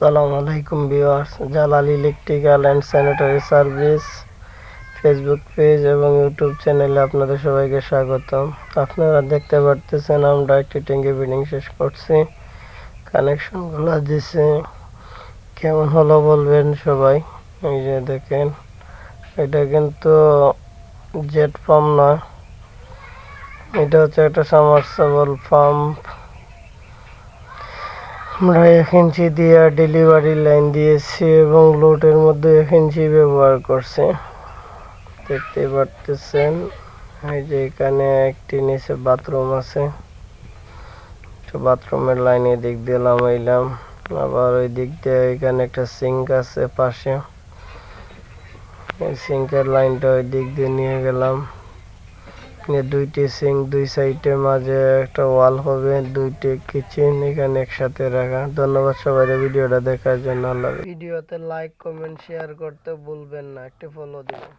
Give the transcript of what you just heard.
আসসালামু আলাইকুম viewers, Jalal electrical and sanitary service Facebook page এবং ইউটিউব চ্যানেলে আপনাদের সবাইকে স্বাগতম। আপনারা দেখতে পারতেছেন আমরা একটি ট্যাঙ্কি ফিটিং শেষ করছি, কানেকশনগুলো দিছে। কেমন হলো বলবেন সবাই। এই যে দেখেন, এটা কিন্তু জেট পাম্প নয়, এটা হচ্ছে একটা সাবমার্সিবল পাম্প। আমরা 1 ইঞ্চি দিয়ে ডেলিভারি লাইন দিয়েছি এবং লোডের মধ্যে 1 ইঞ্চি ব্যবহার করছি। দেখতে পারতেছেন এই যে এখানে একটি নিচে বাথরুম আছে, তো বাথরুমের লাইনে দিক দিয়ে নামাইলাম। আবার ওই দিক দিয়ে এখানে একটা সিঙ্ক আছে পাশে, এই সিঙ্কের লাইনটা ওই দিক দিয়ে নিয়ে গেলাম। দুইটি সিঙ্ক, দুই সাইডে মাঝে একটা ওয়াল হবে, দুইটি কিচেন এখানে একসাথে রাখা। ধন্যবাদ সবাই ভিডিওটা দেখার জন্য। ভিডিওতে লাইক, কমেন্ট, শেয়ার করতে ভুলবেন না, একটি ফলো দিবেন।